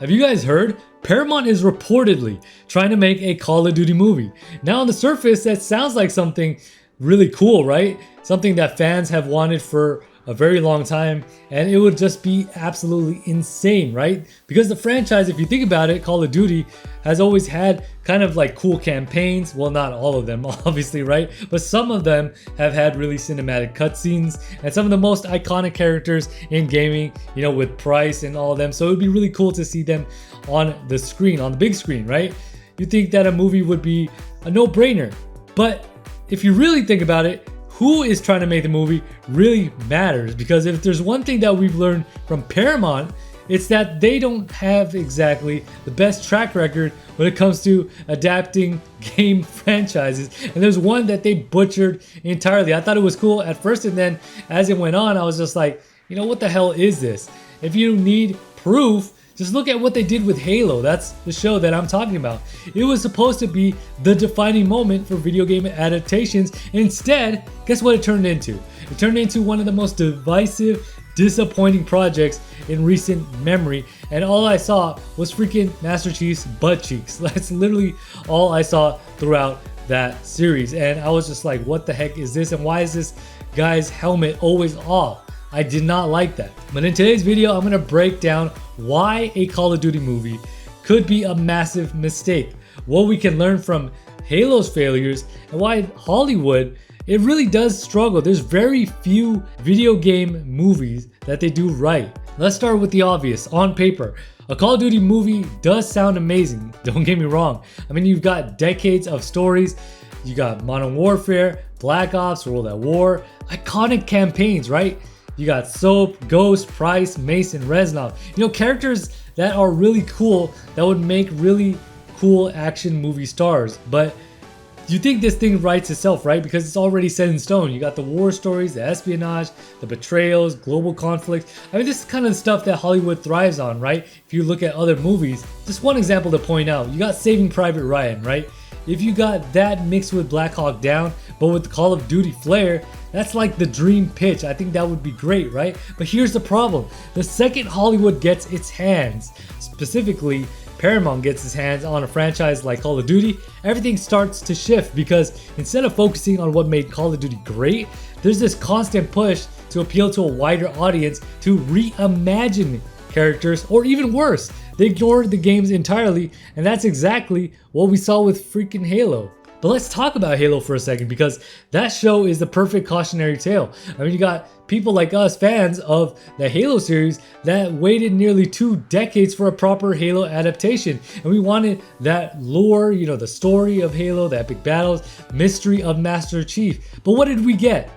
Have you guys heard? Paramount is reportedly trying to make a Call of Duty movie. Now on the surface, that sounds like something really cool, right? Something that fans have wanted for a very long time, and it would just be absolutely insane, right? Because the franchise, if you think about it, Call of Duty has always had kind of like cool campaigns. Well, not all of them, obviously, right? But some of them have had really cinematic cutscenes and some of the most iconic characters in gaming, you know, with Price and all of them. So it would be really cool to see them on the screen, on the big screen, right? You think that a movie would be a no-brainer. But if you really think about it, who is trying to make the movie really matters, because if there's one thing that we've learned from Paramount, it's that they don't have exactly the best track record when it comes to adapting game franchises. And there's one that they butchered entirely. I thought it was cool at first, and then as it went on, I was just like, you know, what the hell is this? If you need proof, just look at what they did with Halo. That's the show that I'm talking about. It was supposed to be the defining moment for video game adaptations. Instead, guess what it turned into? It turned into one of the most divisive, disappointing projects in recent memory. And all I saw was freaking Master Chief's butt cheeks. That's literally all I saw throughout that series. And I was just like, what the heck is this? And why is this guy's helmet always off? I did not like that. But in today's video, I'm gonna break down why a Call of Duty movie could be a massive mistake, what we can learn from Halo's failures, and why Hollywood, it really does struggle. There's very few video game movies that they do right. Let's start with the obvious. On paper, a Call of Duty movie does sound amazing, don't get me wrong. I mean, you've got decades of stories, you got Modern Warfare, Black Ops, World at War, iconic campaigns, right? You got Soap, Ghost, Price, Mason, Reznov. You know, characters that are really cool, that would make really cool action movie stars. But you think this thing writes itself, right? Because it's already set in stone. You got the war stories, the espionage, the betrayals, global conflict. I mean, this is kind of the stuff that Hollywood thrives on, right? If you look at other movies, just one example to point out, you got Saving Private Ryan, right? If you got that mixed with Black Hawk Down, but with Call of Duty flair, that's like the dream pitch. I think that would be great, right? But here's the problem. The second Hollywood gets its hands, specifically Paramount gets its hands on a franchise like Call of Duty, everything starts to shift, because instead of focusing on what made Call of Duty great, there's this constant push to appeal to a wider audience, to reimagine characters, or even worse, they ignored the games entirely, and that's exactly what we saw with freaking Halo. But let's talk about Halo for a second, because that show is the perfect cautionary tale. I mean, you got people like us, fans of the Halo series, that waited nearly 2 decades for a proper Halo adaptation. And we wanted that lore, you know, the story of Halo, the epic battles, mystery of Master Chief. But what did we get?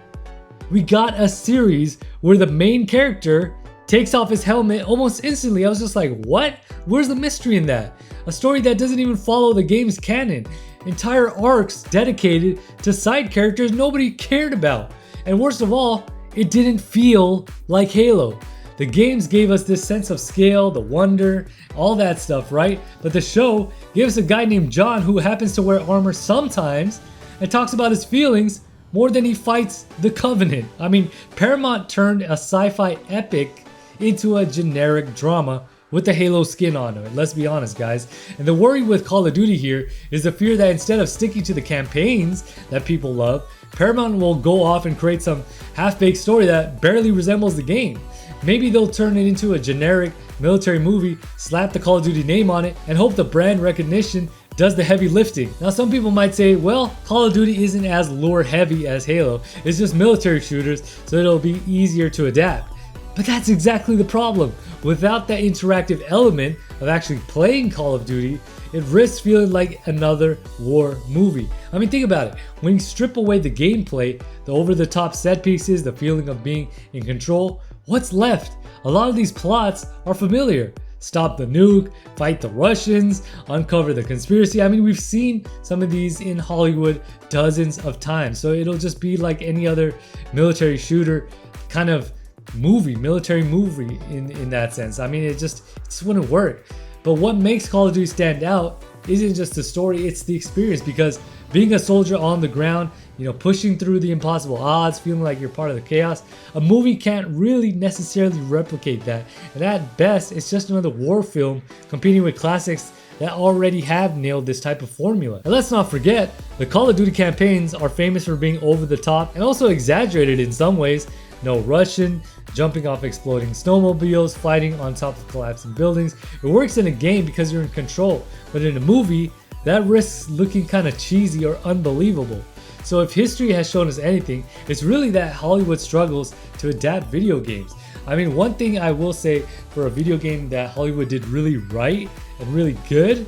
We got a series where the main character takes off his helmet almost instantly. I was just like, what? Where's the mystery in that? A story that doesn't even follow the game's canon. Entire arcs dedicated to side characters nobody cared about. And worst of all, it didn't feel like Halo. The games gave us this sense of scale, the wonder, all that stuff, right? But the show gave us a guy named John who happens to wear armor sometimes and talks about his feelings more than he fights the Covenant. I mean, Paramount turned a sci-fi epic into a generic drama with the Halo skin on it. Let's be honest, guys. And the worry with Call of Duty here is the fear that instead of sticking to the campaigns that people love, Paramount will go off and create some half-baked story that barely resembles the game. Maybe they'll turn it into a generic military movie, slap the Call of Duty name on it, and hope the brand recognition does the heavy lifting. Now, some people might say, well, Call of Duty isn't as lore heavy as Halo. It's just military shooters, so it'll be easier to adapt. But that's exactly the problem. Without that interactive element of actually playing Call of Duty, it risks feeling like another war movie. I mean, think about it. When you strip away the gameplay, the over-the-top set pieces, the feeling of being in control, what's left? A lot of these plots are familiar. Stop the nuke, fight the Russians, uncover the conspiracy. I mean, we've seen some of these in Hollywood dozens of times. So it'll just be like any other military shooter kind of military movie in that sense. I mean, it just wouldn't work. But what makes Call of Duty stand out isn't just the story, it's the experience. Because being a soldier on the ground, pushing through the impossible odds, feeling like you're part of the chaos, a movie can't really necessarily replicate that. And at best, it's just another war film competing with classics that already have nailed this type of formula. And let's not forget, the Call of Duty campaigns are famous for being over the top and also exaggerated in some ways. No Russian, jumping off exploding snowmobiles, fighting on top of collapsing buildings. It works in a game because you're in control, but in a movie, that risks looking kind of cheesy or unbelievable. So if history has shown us anything, it's really that Hollywood struggles to adapt video games. I mean, one thing I will say for a video game that Hollywood did really right and really good,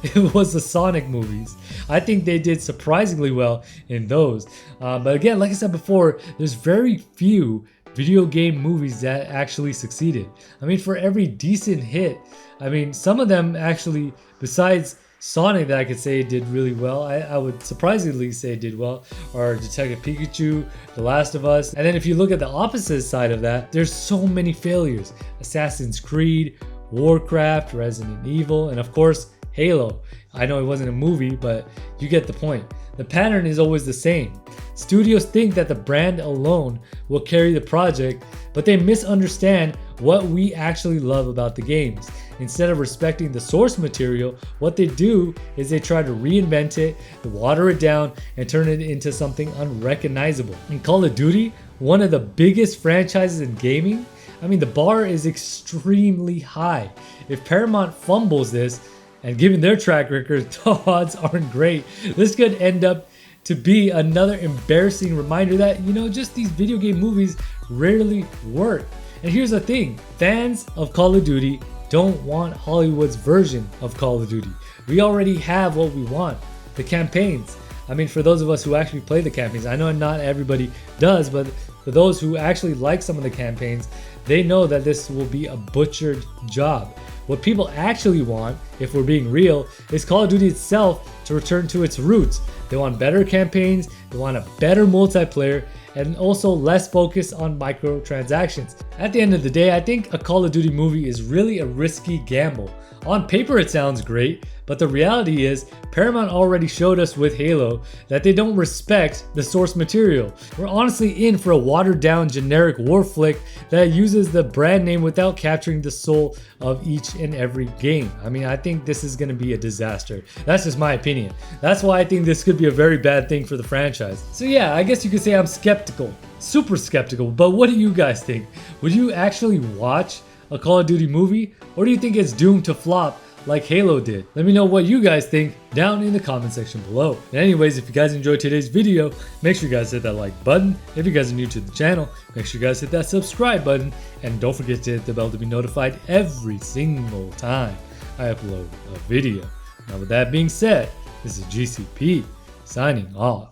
it was the Sonic movies. I think they did surprisingly well in those. But again, like I said before, there's very few video game movies that actually succeeded. I mean, for every decent hit, I mean, some of them actually, besides Sonic that I could say did really well, I would surprisingly say did well, are Detective Pikachu, The Last of Us. And then if you look at the opposite side of that, there's so many failures. Assassin's Creed, Warcraft, Resident Evil, and of course, Halo. I know it wasn't a movie, but you get the point. The pattern is always the same. Studios think that the brand alone will carry the project, but they misunderstand what we actually love about the games. Instead of respecting the source material, what they do is they try to reinvent it, water it down, and turn it into something unrecognizable. In Call of Duty, one of the biggest franchises in gaming, I mean, the bar is extremely high. If Paramount fumbles this, and given their track record, the odds aren't great. This could end up to be another embarrassing reminder that, just these video game movies rarely work. And here's the thing, fans of Call of Duty don't want Hollywood's version of Call of Duty. We already have what we want, the campaigns. I mean, for those of us who actually play the campaigns, I know not everybody does, but for those who actually like some of the campaigns, they know that this will be a butchered job. What people actually want, if we're being real, is Call of Duty itself to return to its roots. They want better campaigns, they want a better multiplayer, and also less focus on microtransactions. At the end of the day, I think a Call of Duty movie is really a risky gamble. On paper it sounds great, but the reality is Paramount already showed us with Halo that they don't respect the source material. We're honestly in for a watered down generic war flick that uses the brand name without capturing the soul of each and every game. I mean, I think this is going to be a disaster. That's just my opinion. That's why I think this could be a very bad thing for the franchise. So yeah, I guess you could say I'm skeptical, super skeptical, but what do you guys think? Would you actually watch a Call of Duty movie, or do you think it's doomed to flop like Halo did? Let me know what you guys think down in the comment section below. And anyways, if you guys enjoyed today's video, make sure you guys hit that like button. If you guys are new to the channel, make sure you guys hit that subscribe button, and don't forget to hit the bell to be notified every single time I upload a video. Now with that being said, this is GCP signing off.